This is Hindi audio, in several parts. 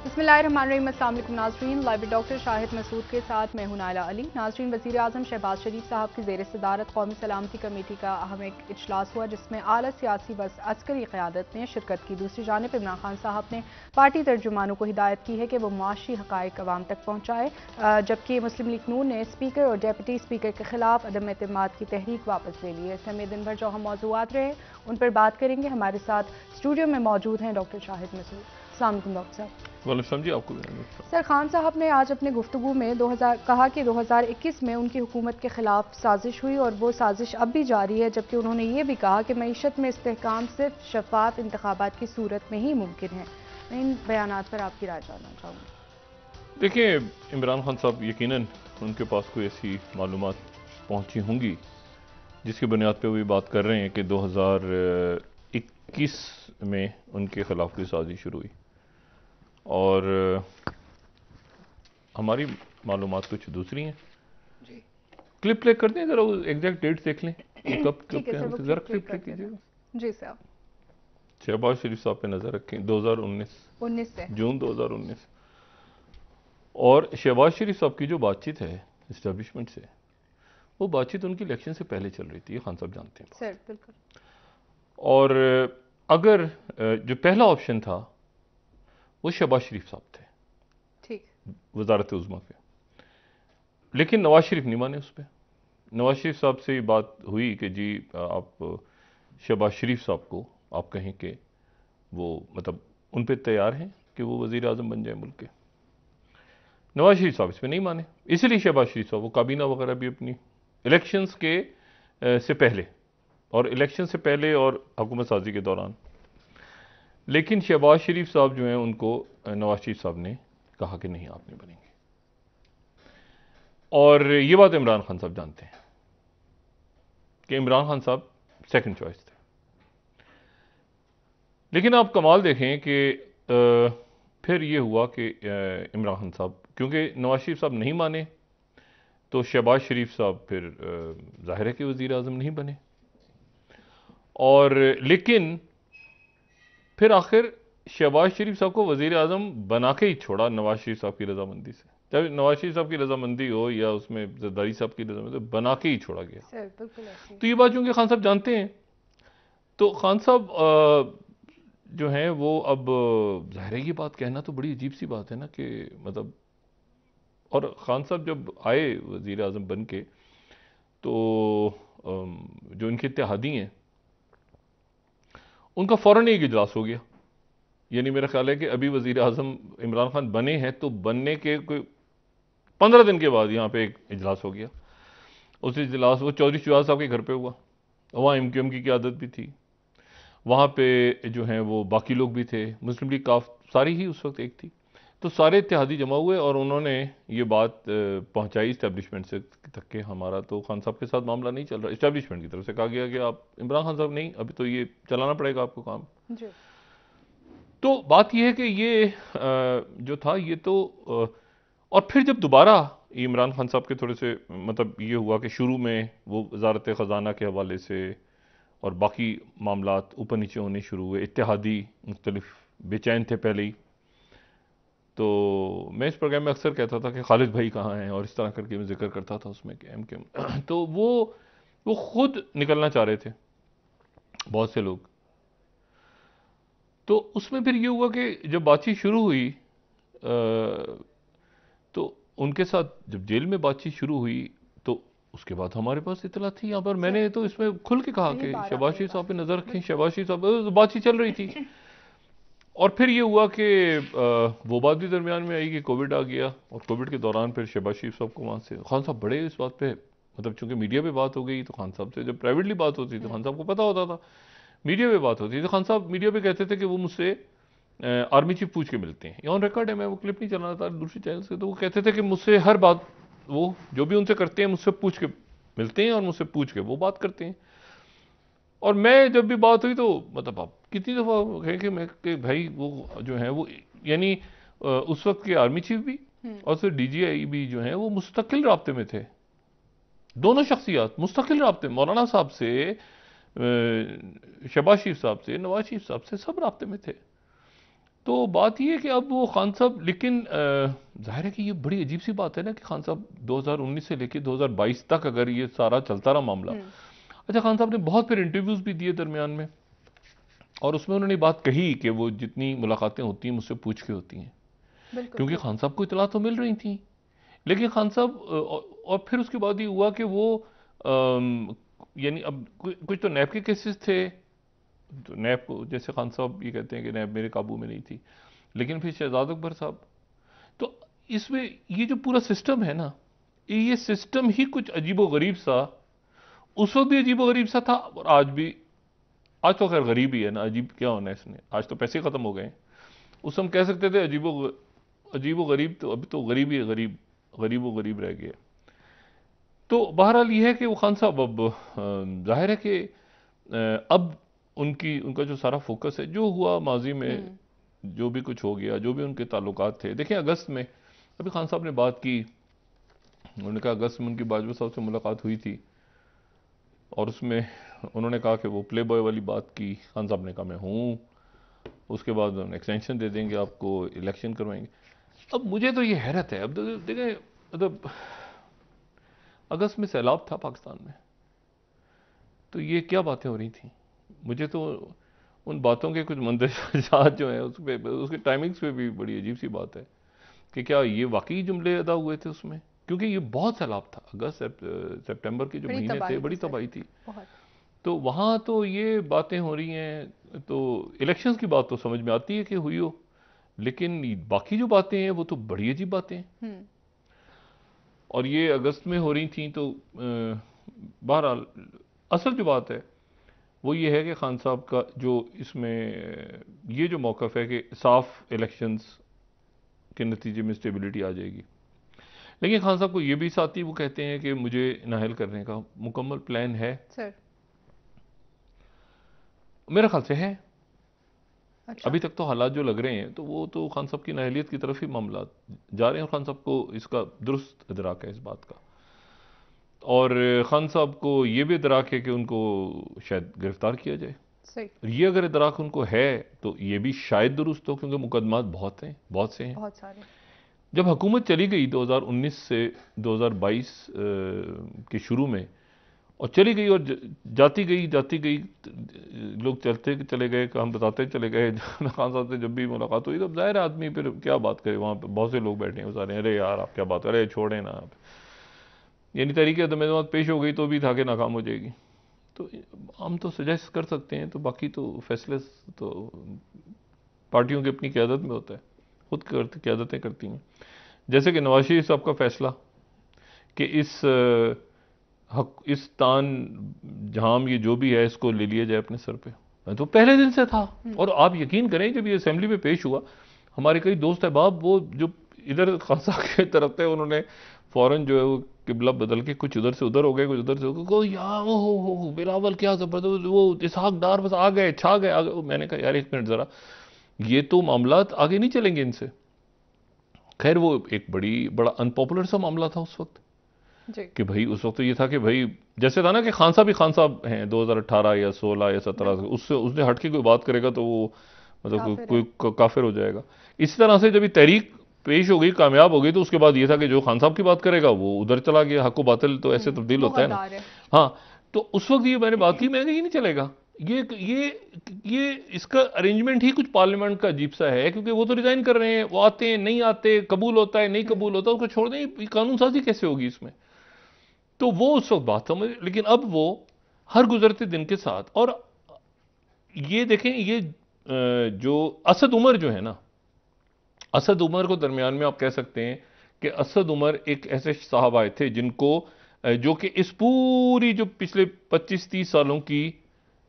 बिस्मिल्लाहिर्रहमानिर्रहीम। अस्सलाम वालेकुम नाज़रीन, लाइव डॉक्टर शाहिद मसूद के साथ मैं हूं नाइला अली। नाज़रीन, वज़ीर आज़म शहबाज शरीफ साहब की ज़ेर सदारत कौमी सलामती कमेटी का अहम एक इजलास हुआ, जिसमें आला सियासी बस अस्करी क़यादत ने शिरकत की। दूसरी जानिब इमरान खान साहब ने पार्टी तर्जुमानों को हिदायत की है कि वो मुआशी हक़ाइक़ अवाम तक पहुँचाए, जबकि मुस्लिम लीग नून ने स्पीकर और डेप्यूटी स्पीकर के खिलाफ अदम एतमाद की तहरीक वापस ले ली है। इस समय दिन भर जो हम मौज़ूआत रहे उन पर बात करेंगे। हमारे साथ स्टूडियो में मौजूद हैं डॉक्टर शाहिद मसूद। अस्सलाम वालेकुम डॉक्टर साहब। वालेकुम जी, आपको सर, खान साहब ने आज अपने गुफ्तगू में कहा कि 2021 में उनकी हुकूमत के खिलाफ साजिश हुई और वो साजिश अब भी जारी है, जबकि उन्होंने ये भी कहा कि मईशत में इस्तेहकाम सिर्फ शफाफ इंतखाबात की सूरत में ही मुमकिन है। मैं इन बयानात पर आपकी राय जानना चाहूँगी। देखिए, इमरान खान साहब यकीनन उनके पास कोई ऐसी मालूमात पहुंची होंगी जिसकी बुनियाद पे वो ये बात कर रहे हैं कि 2021 में उनके खिलाफ कोई साजिश शुरू हुई और हमारी मालूमात कुछ दूसरी हैं। जी, क्लिप प्ले कर दें, जरा वो एग्जैक्ट डेट देख लें कब ठीक है सर, वो जरा क्लिप क्लिप प्ले कर देना। कीजिएगा। जी सर। शहबाज शरीफ साहब पे नजर रखें, 2019 19 से जून 2019। और शहबाज शरीफ साहब की जो बातचीत है इस्टेब्लिशमेंट से, वो बातचीत उनकी इलेक्शन से पहले चल रही थी, ये खान साहब जानते हैं। सर बिल्कुल। और अगर जो पहला ऑप्शन था वो शहबाज शरीफ साहब थे ठीक। वजारत उज़्मा पे, लेकिन नवाज शरीफ नहीं माने उस पर। नवाज शरीफ साहब से ये बात हुई कि जी आप शहबाज शरीफ साहब को आप कहें कि वो मतलब उन पे तैयार हैं कि वो वज़ीर आज़म बन जाए मुल्क के। नवाज शरीफ साहब इस पर नहीं माने, इसलिए शहबाज शरीफ साहब वो काबीना वगैरह भी अपनी इलेक्शंस के से पहले और इलेक्शन से पहले और हुकूमत साजी के दौरान। लेकिन शहबाज शरीफ साहब जो हैं उनको नवाज शरीफ साहब ने कहा कि नहीं, आप नहीं बनेंगे। और ये बात इमरान खान साहब जानते हैं कि इमरान खान साहब सेकंड चॉइस थे। लेकिन आप कमाल देखें कि फिर ये हुआ कि इमरान खान साहब, क्योंकि नवाज शरीफ साहब नहीं माने, तो शहबाज शरीफ साहब फिर जाहिर है कि वज़ीर आज़म नहीं बने। और लेकिन फिर आखिर शहबाज शरीफ साहब को वज़ीर आज़म बना के ही छोड़ा नवाज शरीफ साहब की रजामंदी से। चाहे नवाज शरीफ साहब की रजामंदी हो या उसमें जरदारी साहब की रजामंदी, बना के ही छोड़ा गया। सर बिल्कुल ऐसे। तो ये बात चूंकि खान साहब जानते हैं, तो खान साहब जो हैं वो अब जाहिर है ये बात कहना तो बड़ी अजीब सी बात है ना कि मतलब, और खान साहब जब आए वज़ीर आज़म बन के, तो जो इनके इत्तेहादी हैं उनका फ़ौरन एक इजलास हो गया। यानी मेरा ख्याल है कि अभी वज़ीर आज़म इमरान खान बने हैं तो बनने के कोई 15 दिन के बाद यहाँ पे एक इजलास हो गया। उस इजलास वो चौधरी शुजात साहब के घर पे हुआ। वहाँ MQM की क़यादत भी थी, वहाँ पे जो हैं वो बाकी लोग भी थे, मुस्लिम लीग काफ सारी ही उस वक्त एक थी। तो सारे इत्तेहादी जमा हुए और उन्होंने ये बात पहुँचाई इस्टेब्लिशमेंट से तक कि हमारा तो खान साहब के साथ मामला नहीं चल रहा। इस्टेब्लिशमेंट की तरफ से कहा गया कि आप इमरान खान साहब नहीं, अभी तो ये चलाना पड़ेगा आपको काम। जी। तो बात यह है कि ये जो था ये तो और फिर जब दोबारा इमरान खान साहब के थोड़े से मतलब ये हुआ कि शुरू में वो वजारत ख़जाना के हवाले से और बाकी मामलात ऊपर नीचे होने शुरू हुए, इत्तेहादी मुख्तलिफ बेचैन थे पहले ही। तो मैं इस प्रोग्राम में अक्सर कहता था कि खालिद भाई कहाँ हैं, और इस तरह करके मैं जिक्र करता था उसमें कि MQM तो वो खुद निकलना चाह रहे थे बहुत से लोग। तो उसमें फिर ये हुआ कि जब बातचीत शुरू हुई तो उनके साथ जब जेल में बातचीत शुरू हुई तो उसके बाद हमारे पास इतला थी यहाँ पर। मैंने तो इसमें खुल के कहा कि शहबाज शरीफ साहब पे नज़र रखें, शहबाज शरीफ साहब, बातचीत चल रही थी। और फिर ये हुआ कि वो बात भी दरमियान में आई कि कोविड आ गया, और कोविड के दौरान फिर शहबाज शरीफ साहब को वहाँ से खान साहब बड़े इस बात पे, मतलब चूंकि मीडिया पे बात हो गई तो खान साहब से जब प्राइवेटली बात होती तो खान साहब को पता होता था, मीडिया पे बात होती थी तो खान साहब मीडिया पे कहते थे कि वो मुझसे आर्मी चीफ पूछ के मिलते हैं। ऑन रिकॉर्ड है, मैं वो क्लिप नहीं चलाना था दूसरी चैनल से। तो वो कहते थे कि मुझसे हर बात वो जो भी उनसे करते हैं मुझसे पूछ के मिलते हैं और मुझसे पूछ के वो बात करते हैं। और मैं जब भी बात हुई तो मतलब आप कितनी दफ़ा कहें कि मैं कि भाई वो जो है वो यानी उस वक्त के आर्मी चीफ भी और फिर DGI भी जो है वो मुस्तकिल राब्ते में थे। दोनों शख्सियात मुस्तकिल राब्ते, मौलाना साहब से, शहबाज शरीफ साहब से, नवाज शरीफ साहब से, सब राब्ते में थे। तो बात ये है कि अब वो खान साहब, लेकिन जाहिर है कि ये बड़ी अजीब सी बात है ना कि खान साहब 2019 से लेकर 2022 तक अगर ये सारा चलता रहा मामला। अच्छा, खान साहब ने बहुत फिर इंटरव्यूज भी दिए दरमियान में, और उसमें उन्होंने बात कही कि वो जितनी मुलाकातें होती हैं मुझसे पूछ के होती हैं, क्योंकि खान साहब को इतला तो मिल रही थी। लेकिन खान साहब और फिर उसके बाद ये हुआ कि वो यानी अब कुछ तो नैब के केसेस थे, तो नैब को जैसे खान साहब ये कहते हैं कि नैब मेरे काबू में नहीं थी, लेकिन फिर शहजाद अकबर साहब, तो इसमें ये जो पूरा सिस्टम है ना, ये सिस्टम ही कुछ अजीबो गरीब सा, उस वक्त भी अजीबो गरीब सा था और आज भी। आज तो खैर गरीब ही है ना, अजीब क्या होना है इसने, आज तो पैसे खत्म हो गए। उस हम कह सकते थे अजीबो गरीब, तो अभी तो गरीब ही गरीबो गरीब रह गए। तो बहरहाल ये है कि वो खान साहब अब जाहिर है कि अब उनका जो सारा फोकस है, जो हुआ माजी में, जो भी कुछ हो गया, जो भी उनके ताल्लुकात थे। देखिए अगस्त में अभी खान साहब ने बात की, उन्होंने कहा अगस्त में उनकी बाजवा साहब से मुलाकात हुई थी और उसमें उन्होंने कहा कि वो प्ले बॉय वाली बात की। खान साहब ने कहा मैं हूँ, उसके बाद उन्होंने एक्सटेंशन दे देंगे, आपको इलेक्शन करवाएंगे। अब मुझे तो ये हैरत है, अब तो देखें, मतलब अगस्त में सैलाब था पाकिस्तान में, तो ये क्या बातें हो रही थी। मुझे तो उन बातों के कुछ मंदरजात जो हैं उसके टाइमिंग्स पे भी बड़ी अजीब सी बात है कि क्या ये वाकई जुमले अदा हुए थे उसमें, क्योंकि ये बहुत सैलाब था। अगस्त सितंबर के जो महीने थे बड़ी तबाही थी, तो वहाँ तो ये बातें हो रही हैं। तो इलेक्शंस की बात तो समझ में आती है कि हुई हो, लेकिन बाकी जो बातें हैं वो तो बड़ी अजीब बातें हैं, और ये अगस्त में हो रही थी। तो बहरहाल असल जो बात है वो ये है कि खान साहब का जो इसमें ये जो मौक़िफ़ है कि साफ इलेक्शंस के नतीजे में स्टेबिलिटी आ जाएगी, लेकिन खान साहब को ये भी साथ ही वो कहते हैं कि मुझे नाहल करने का मुकम्मल प्लान है सर। मेरा ख्याल से है। अच्छा। अभी तक तो हालात जो लग रहे हैं तो वो तो खान साहब की नाहलियत की तरफ ही मामला जा रहे हैं, और खान साहब को इसका दुरुस्त इदराक है इस बात का, और खान साहब को ये भी इदराक है कि उनको शायद गिरफ्तार किया जाए। सही। ये अगर इदराक उनको है तो ये भी शायद दुरुस्त हो, क्योंकि मुकदमात बहुत हैं, बहुत से हैं, बहुत सारे। जब हुकूमत चली गई 2019 से 2022 के शुरू में, और चली गई और जाती गई लोग चलते चले गए, हम बताते चले गए। खान साहब से जब भी मुलाकात हुई तो जाहिर आदमी फिर क्या बात करे, वहाँ पे बहुत से लोग बैठे हैं सारे, अरे यार आप क्या बात करें, छोड़ें ना आप, यानी तरीके अदम पेश हो गई तो भी था कि नाकाम हो जाएगी। तो हम तो सजेस्ट कर सकते हैं, तो बाकी तो फैसले तो पार्टियों की अपनी क़यादत में होता है, खुद क़यादतें करती हैं। जैसे कि नवाज शरीफ साहब का फैसला कि इस तान झाम ये जो भी है इसको ले लिया जाए अपने सर पे, तो पहले दिन से था। और आप यकीन करें जब ये असेंबली में पेश हुआ, हमारे कई दोस्त अहबाब वो जो इधर खान साहब की तरफ थे, उन्होंने फौरन जो है वो किबला बदल के कुछ उधर से उधर हो गए, कुछ उधर से हो गए, यार हो बिलावल क्या जबरदस्त, वो इसहाक डार बस आ गए, छा गए, मैंने कहा यार एक मिनट जरा, ये तो मामला आगे नहीं चलेंगे इनसे। खैर वो एक बड़ा अनपॉपुलर सा मामला था उस वक्त कि भाई, उस वक्त तो ये था कि भाई जैसे था ना कि खान साहब ही खान साहब हैं 2018 या 16 या 17 उससे हट के कोई बात करेगा तो वो मतलब कोई काफिर हो जाएगा। इसी तरह से जब ये तहरीक पेश हो गई, कामयाब हो गई, तो उसके बाद ये था कि जो खान साहब की बात करेगा वो उधर चला गया। हक व बातिल तो ऐसे तब्दील होता है ना। हाँ, तो उस वक्त ये मैंने बात की, मैंने ये नहीं चलेगा, ये इसका अरेंजमेंट ही कुछ पार्लियामेंट का अजीब सा है, क्योंकि वो तो रिजाइन कर रहे हैं, वो आते हैं नहीं आते, कबूल होता है नहीं कबूल होता, उसको छोड़ दें, कानून साजी कैसे होगी इसमें। तो वो उस वक्त बात समझ, लेकिन अब वो हर गुजरते दिन के साथ, और ये देखें, ये जो असद उमर जो है ना, असद उमर को दरमियान में आप कह सकते हैं कि असद उमर एक ऐसे साहब आए थे जिनको जो कि इस पूरी जो पिछले 25-30 सालों की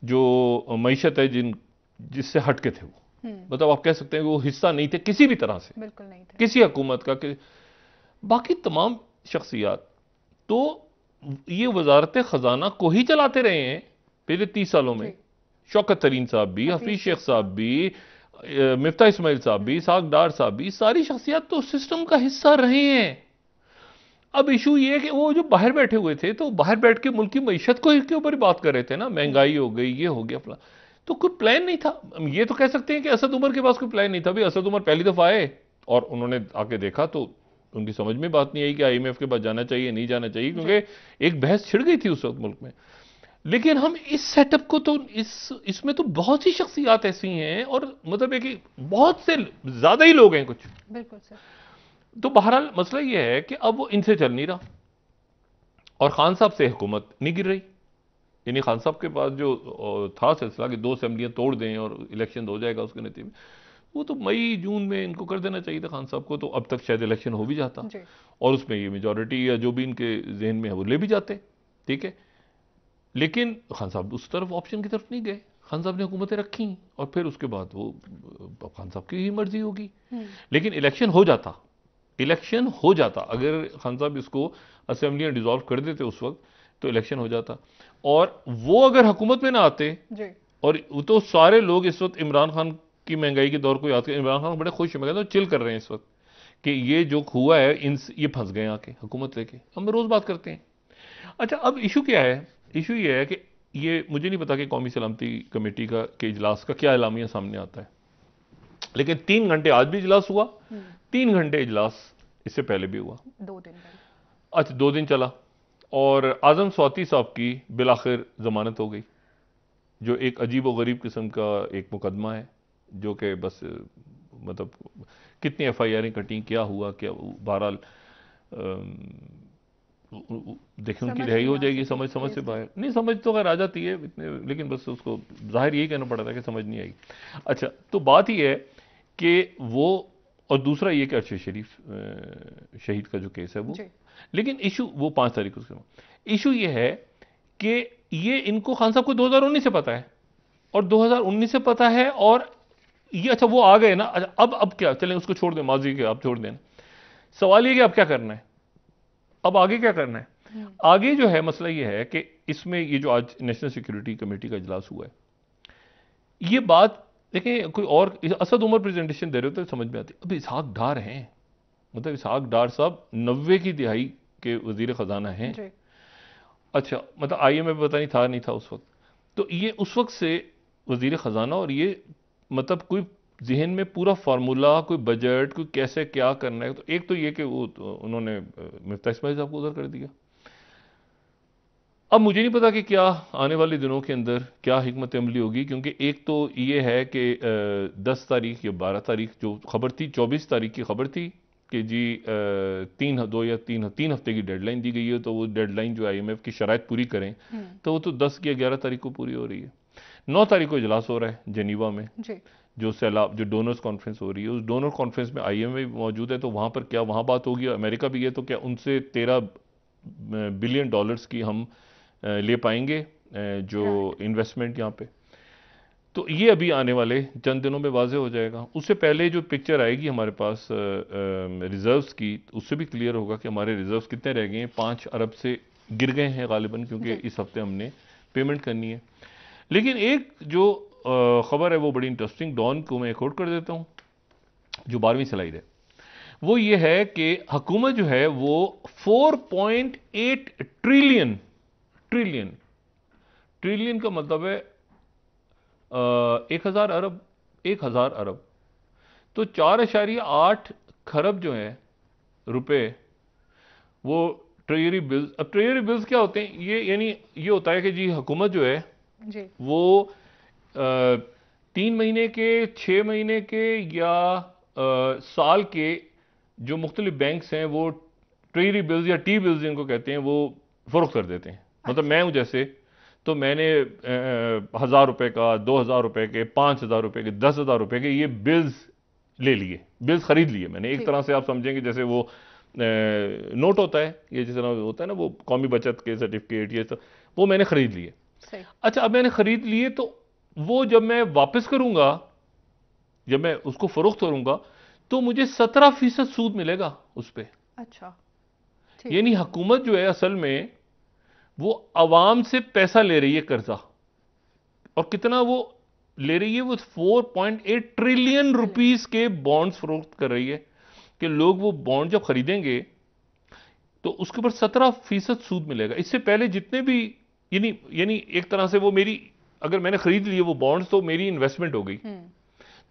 जो मईशत है जिससे हटके थे, वो मतलब आप कह सकते हैं वो हिस्सा नहीं थे किसी भी तरह से, बिल्कुल नहीं थे किसी हुकूमत का। बाकी तमाम शख्सियात तो ये वजारत खजाना को ही चलाते रहे हैं पिछले 30 सालों में। शौकत तरीन साहब भी, हफीज शेख साहब भी, मिफ्ता इस्माइल साहब भी, इसहाक डार साहब भी, सारी शख्सियत तो सिस्टम का हिस्सा रहे हैं। अब इशू ये है कि वो जो बाहर बैठे हुए थे, तो बाहर बैठ के मुल्क की मईशत को के ऊपर बात कर रहे थे ना, महंगाई हो गई, ये हो गया फला। तो कोई प्लान नहीं था। हम ये तो कह सकते हैं कि असद उमर के पास कोई प्लान नहीं था। भाई असद उमर पहली दफा आए और उन्होंने आके देखा तो उनकी समझ में बात नहीं आई कि आईएमएफ के पास जाना चाहिए नहीं जाना चाहिए, क्योंकि एक बहस छिड़ गई थी उस वक्त मुल्क में। लेकिन हम इस सेटअप को तो इसमें तो बहुत सी शख्सियात ऐसी हैं और मतलब है कि बहुत से ज्यादा ही लोग हैं कुछ। बिल्कुल सर। तो बहरहाल मसला यह है कि अब वो इनसे चल नहीं रहा और खान साहब से हुकूमत नहीं गिर रही। यानी खान साहब के पास जो था सिलसिला कि 2 असेंबलियां तोड़ दें और इलेक्शन हो जाएगा उसके नतीजे में, वो तो मई जून में इनको कर देना चाहिए था खान साहब को, तो अब तक शायद इलेक्शन हो भी जाता और उसमें ये मेजॉरिटी या जो भी इनके जहन में है वो ले भी जाते। ठीक है, लेकिन खान साहब उस तरफ ऑप्शन की तरफ नहीं गए। खान साहब ने हुकूमतें रखी और फिर उसके बाद वो खान साहब की ही मर्जी होगी। लेकिन इलेक्शन हो जाता, इलेक्शन हो जाता अगर खान साहब इसको असेंबलियां डिसॉल्व कर देते उस वक्त तो इलेक्शन हो जाता। और वो अगर हुकूमत में ना आते और तो सारे लोग इस वक्त इमरान खान की महंगाई के दौर को याद कर, इमरान खान बड़े खुश हैं, मैं कहता हूं चिल कर रहे हैं इस वक्त कि ये जो हुआ है ये फंस गए आके हुकूमत लेके। हम रोज बात करते हैं। अच्छा, अब इशू क्या है? इशू ये है कि ये मुझे नहीं पता कि कौमी सलामती कमेटी का के इजलास का क्या एलामिया सामने आता है, लेकिन 3 घंटे आज भी इजलास हुआ, 3 घंटे इजलास इससे पहले भी हुआ, 2 दिन पहले। अच्छा 2 दिन चला और आजम स्वाति साहब की बिलाखिर जमानत हो गई, जो एक अजीब व गरीब किस्म का एक मुकदमा है जो कि बस मतलब कितनी एफआईआर कटी, क्या हुआ क्या, बहरहाल देखें उनकी रिहाई हो जाएगी। समझ से बाहर नहीं, समझ तो खैर आ जाती है इतने, लेकिन बस उसको जाहिर यही कहना पड़ा था कि समझ नहीं आई। अच्छा, तो बात यह है कि वो, और दूसरा ये कि अरशद शरीफ शहीद का जो केस है वो, लेकिन इशू वो 5 तारीख को, इशू ये है कि ये इनको खान साहब को 2019 से पता है और 2019 से पता है और ये, अच्छा वो आ गए ना, अच्छा अब क्या, चलें उसको छोड़ दें, माजी के आप छोड़ दें। सवाल ये कि अब क्या करना है, अब आगे क्या करना है? आगे जो है मसला ये है कि इसमें ये जो आज नेशनल सिक्योरिटी कमेटी का इजलास हुआ है, ये बात देखें, कोई और असद उमर प्रेजेंटेशन दे रहे हो तो समझ में आती। अब इसहाक डार हैं, मतलब इसहाक डार साहब 90 की दिहाई के वजीर खजाना हैं। अच्छा, मतलब आईएमएफ पता नहीं था नहीं था उस वक्त, तो ये उस वक्त से वजीर खजाना, और ये मतलब कोई जहन में पूरा फार्मूला, कोई बजट, कोई कैसे क्या करना है। तो एक तो ये कि वो तो उन्होंने मिफ्ता इस्माइल साहब को उधर कर दिया। अब मुझे नहीं पता कि क्या आने वाले दिनों के अंदर क्या हिकमत अमली होगी, क्योंकि एक तो ये है कि 10 तारीख या 12 तारीख जो खबर थी, 24 तारीख की खबर थी कि जी 3 हफ्ते की डेडलाइन दी गई है, तो वो डेडलाइन जो आईएमएफ की शराइत पूरी करें, तो वो तो 10 या 11 तारीख को पूरी हो रही है। 9 तारीख को इजलास हो रहा है जेनीवा में, जो सैलाब जो डोनर्स कॉन्फ्रेंस हो रही है, उस डोनर कॉन्फ्रेंस में आईएमएफ मौजूद है, तो वहां पर क्या वहां बात होगी, अमेरिका भी है, तो क्या उनसे 13 बिलियन डॉलर्स की हम ले पाएंगे जो इन्वेस्टमेंट यहाँ पे। तो ये अभी आने वाले चंद दिनों में वाजे हो जाएगा। उससे पहले जो पिक्चर आएगी हमारे पास रिजर्व्स की, उससे भी क्लियर होगा कि हमारे रिजर्व्स कितने रह गए हैं। 5 अरब से गिर गए हैं गालिबन, क्योंकि इस हफ्ते हमने पेमेंट करनी है। लेकिन एक जो खबर है वो बड़ी इंटरेस्टिंग, डॉन को मैं कोट कर देता हूं, जो 12वीं स्लाइड है, वो ये है कि हुकूमत जो है वो 4.8 ट्रिलियन, ट्रिलियन का मतलब है 1000 अरब, 1000 अरब, तो 4.8 खरब जो है रुपए वो ट्रेजरी बिल्स। अब ट्रेजरी बिल्स क्या होते हैं? ये यानी ये होता है कि जी हुकूमत जो है वो 3 महीने के, 6 महीने के या साल के जो मुख्तलिफ बैंक्स हैं वो ट्रेजरी बिल्स या टी बिल्स जिनको कहते हैं वो फरोख्त कर देते हैं। मतलब मैं हूं जैसे, तो मैंने 1000 रुपए का, 2000 रुपए के, 5000 रुपए के, 10,000 रुपए के ये बिल्स ले लिए, बिल्स खरीद लिए मैंने। एक तरह से आप समझेंगे जैसे वो नोट होता है, ये जिस तरह होता है ना वो कौमी बचत के सर्टिफिकेट, ये सब वो मैंने खरीद लिए। अच्छा, अब मैंने खरीद लिए तो वो जब मैं वापस करूंगा, जब मैं उसको फरोख्त करूंगा, तो मुझे 17% सूद मिलेगा उस पर। अच्छा, यानी हुकूमत जो है असल में वो अवाम से पैसा ले रही है, कर्जा, और कितना वो ले रही है? वो 4.8 ट्रिलियन रुपीस के बॉन्ड्स फरोख्त कर रही है कि लोग वो बॉन्ड जब खरीदेंगे तो उसके ऊपर 17% सूद मिलेगा। इससे पहले जितने भी, यानी एक तरह से वो मेरी अगर मैंने खरीद लिए वो बॉन्ड्स तो मेरी इन्वेस्टमेंट हो गई।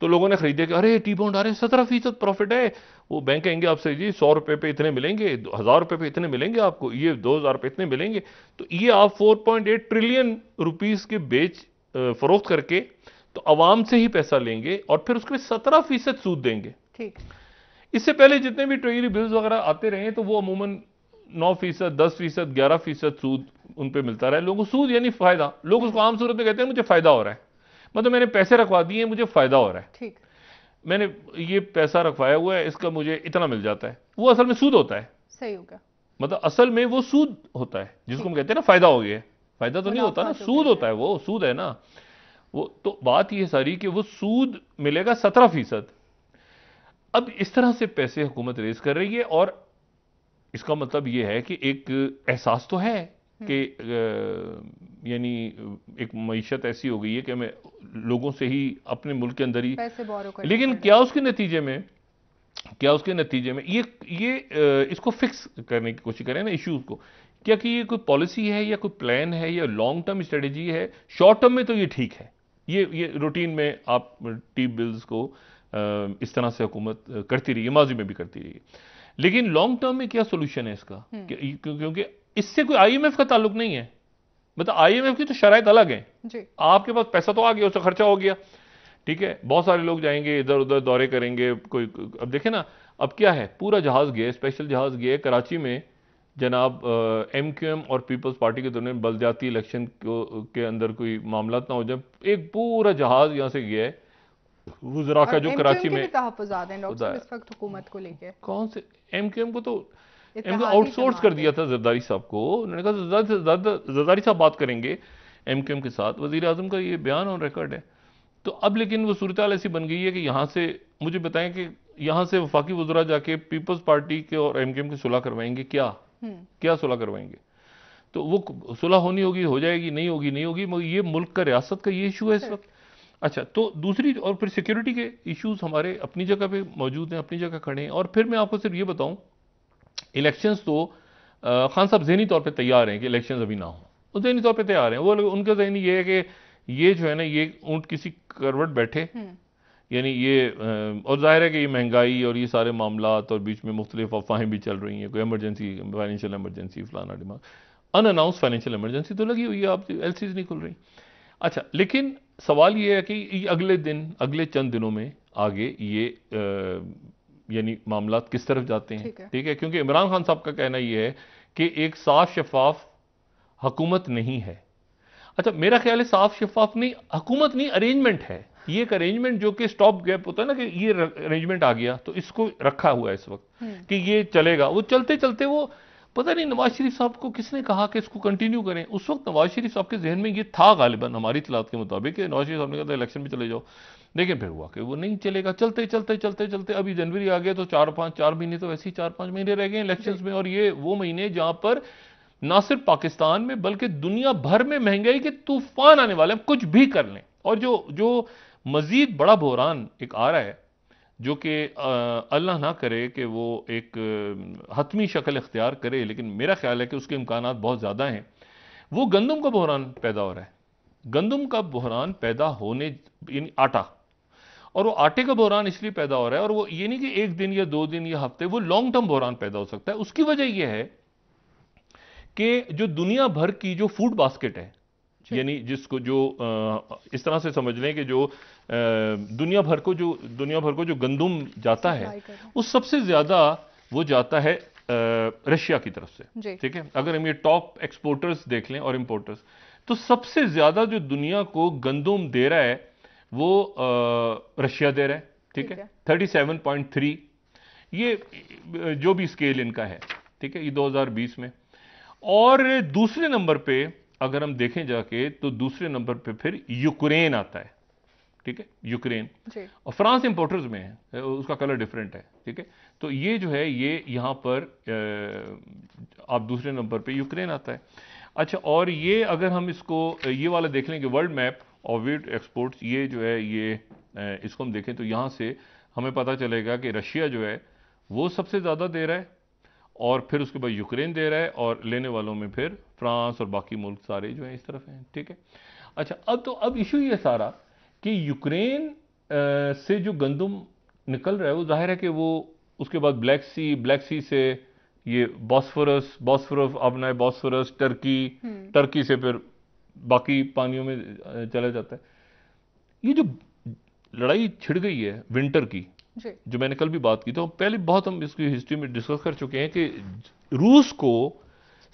तो लोगों ने खरीदे कि अरे टी बॉन्ड आ रहे हैं, 17% प्रॉफिट है। वो बैंक कहेंगे आपसे जी 100 रुपए पे इतने मिलेंगे, 1000 रुपए पे इतने मिलेंगे आपको, ये 2000 पे इतने मिलेंगे। तो ये आप 4.8 ट्रिलियन रुपीस के फरोख्त करके तो आवाम से ही पैसा लेंगे और फिर उसके 17% सूद देंगे। ठीक। इससे पहले जितने भी ट्रेजरी बिल्स वगैरह आते रहे तो वो अमूमन 9%, 10%, 11% सूद उन पे मिलता रहा है। लोगों को सूद यानी फायदा, लोग उसको आम सूरत में कहते हैं मुझे फायदा हो रहा है, मतलब मैंने पैसे रखवा दिए, मुझे फायदा हो रहा है। ठीक। मैंने ये पैसा रखवाया हुआ है, इसका मुझे इतना मिल जाता है। वो असल में सूद होता है। सही हो गया। मतलब असल में वो सूद होता है जिसको हम कहते हैं ना फायदा हो गया। फायदा तो नहीं होता ना, सूद होता है, वो सूद है ना वो। तो बात ये सारी कि वो सूद मिलेगा 17%। अब इस तरह से पैसे हुकूमत रेज कर रही है और इसका मतलब ये है कि एक एहसास तो है कि यानी एक मईशत ऐसी हो गई है कि हमें लोगों से ही अपने मुल्क के अंदर ही पैसे बोरो करने लेकिन क्या उसके नतीजे में ये इसको फिक्स करने की कोशिश करें ना इश्यूज को, क्या कि ये कोई पॉलिसी है या कोई प्लान है या लॉन्ग टर्म स्ट्रेटेजी है। शॉर्ट टर्म में तो ये ठीक है, ये रूटीन में आप टी बिल्स को इस तरह से हुकूमत करती रही है, माजी में भी करती रही है। लेकिन लॉन्ग टर्म में क्या सोल्यूशन है इसका, क्योंकि इससे कोई आईएमएफ का ताल्लुक नहीं है। मतलब आईएमएफ की तो शराइत अलग है जी। आपके पास पैसा तो आ गया, उससे खर्चा हो गया, ठीक है, बहुत सारे लोग जाएंगे इधर उधर दौरे करेंगे। कोई अब देखे ना, अब क्या है, पूरा जहाज गया, स्पेशल जहाज गया कराची में जनाब। एमक्यूएम और पीपल्स पार्टी के दरमियान बलदियाती इलेक्शन के अंदर कोई मामला ना हो जाए, एक पूरा जहाज यहां से गया है वुज़रा का जो कराची में तहफ़्फ़ुज़ात हैं डॉक्टर साहब इस वक्त हुकूमत को लेके। कौन से एमक्यूएम को तो आउटसोर्स कर दिया था जरदारी साहब को। उन्होंने कहा जरदारी साहब बात करेंगे एमक्यूएम के साथ। वजीर आजम का ये बयान ऑन रिकॉर्ड है। तो अब लेकिन वो सूरत हाल ऐसी बन गई है कि यहां से मुझे बताएं कि यहां से वफाकी वज़रा जाके पीपल्स पार्टी के और एमक्यूएम की सुलह करवाएंगे क्या सुलह करवाएंगे। तो वो सुलह होनी होगी, हो जाएगी, नहीं होगी नहीं होगी, मगर ये मुल्क का, रियासत का ये इशू है इस वक्त। अच्छा, तो दूसरी और फिर सिक्योरिटी के इश्यूज हमारे अपनी जगह पे मौजूद हैं, अपनी जगह खड़े हैं। और फिर मैं आपको सिर्फ ये बताऊं, इलेक्शंस तो खान साहब ज़हनी तौर पे तैयार हैं कि इलेक्शंस अभी ना हो, वो ज़हनी तौर पे तैयार हैं। वो उनका ज़हनी ये है कि ये जो है ना, ये ऊंट किसी करवट बैठे, यानी ये और जाहिर है कि ये महंगाई और ये सारे मामलात और बीच में मुख्तलिफ अफवाहें भी चल रही हैं, कोई एमरजेंसी, फाइनेंशियल एमरजेंसी, फलाना डिमांड, अनअनाउंस फाइनेंशियल एमरजेंसी तो लगी हुई है, आप एलसीज नहीं खुल रही। अच्छा, लेकिन सवाल ये है कि अगले चंद दिनों में आगे ये यानी मामलात किस तरफ जाते हैं, ठीक है, क्योंकि इमरान खान साहब का कहना यह है कि एक साफ शफाफ हुकूमत नहीं है। अच्छा, मेरा ख्याल है साफ शफाफ नहीं, हुकूमत नहीं, अरेंजमेंट है। ये एक अरेंजमेंट जो कि स्टॉप गैप होता है ना, कि ये अरेंजमेंट आ गया तो इसको रखा हुआ है इस वक्त कि ये चलेगा। वो चलते चलते वो पता नहीं नवाज शरीफ साहब को किसने कहा कि इसको कंटिन्यू करें। उस वक्त नवाज शरीफ साहब के जहन में ये था गालिबन, हमारी इतलात के मुताबिक, नवाज शरीफ साहब ने कहा इलेक्शन में चले जाओ, लेकिन फिर हुआ कि वो नहीं चलेगा। चलते चलते चलते चलते अभी जनवरी आ गया तो 4 महीने तो वैसे ही 4-5 महीने रह गए इलेक्शंस में। और ये वो महीने जहां पर ना सिर्फ पाकिस्तान में बल्कि दुनिया भर में महंगाई के तूफान आने वाले हैं, कुछ भी कर लें। और जो मजीद बड़ा बहरान एक आ रहा है, जो कि अल्लाह ना करे कि वो एक हतमी शक्ल इख्तियार करे, लेकिन मेरा ख्याल है कि उसके इम्कानात बहुत ज़्यादा हैं, वो गंदम का बहरान पैदा हो रहा है। गंदम का बहरान पैदा होने, यानी आटा, और वो आटे का बहरान इसलिए पैदा हो रहा है, और वो ये नहीं कि एक दिन या 2 दिन या हफ्ते, वो लॉन्ग टर्म बहरान पैदा हो सकता है। उसकी वजह यह है कि जो दुनिया भर की जो फूड बास्केट है, यानी जिसको जो इस तरह से समझ लें कि जो दुनिया भर को जो गंदम जाता है, उस सबसे ज्यादा वो जाता है रशिया की तरफ से, ठीक है। अगर हम ये टॉप एक्सपोर्टर्स देख लें और इंपोर्टर्स, तो सबसे ज्यादा जो दुनिया को गंदम दे रहा है वो रशिया दे रहा है, ठीक है। 37.3 ये जो भी स्केल इनका है, ठीक है, ये 2020 में। और दूसरे नंबर पे अगर हम देखें जाके, तो दूसरे नंबर पे फिर यूक्रेन आता है, ठीक है, यूक्रेन। और फ्रांस इंपोर्टर्स में है, उसका कलर डिफरेंट है, ठीक है। तो ये जो है, ये यहां पर आप दूसरे नंबर पे यूक्रेन आता है। अच्छा, और ये अगर हम इसको ये वाला देख लें कि world map of wheat exports, ये जो है, ये इसको हम देखें तो यहां से हमें पता चलेगा कि रशिया जो है वो सबसे ज्यादा दे रहा है, और फिर उसके बाद यूक्रेन दे रहा है, और लेने वालों में फिर फ्रांस और बाकी मुल्क सारे जो हैं इस तरफ हैं, ठीक है। अच्छा, अब इशू ये सारा कि यूक्रेन से जो गंदम निकल रहा है वो जाहिर है कि वो उसके बाद ब्लैक सी से ये बॉस्फोरस अपना है, बॉस्फोरस टर्की से फिर बाकी पानियों में चला जाता है। ये जो लड़ाई छिड़ गई है विंटर की, जो मैंने कल भी बात की, तो पहले बहुत हम इसकी हिस्ट्री में डिस्कस कर चुके हैं कि रूस को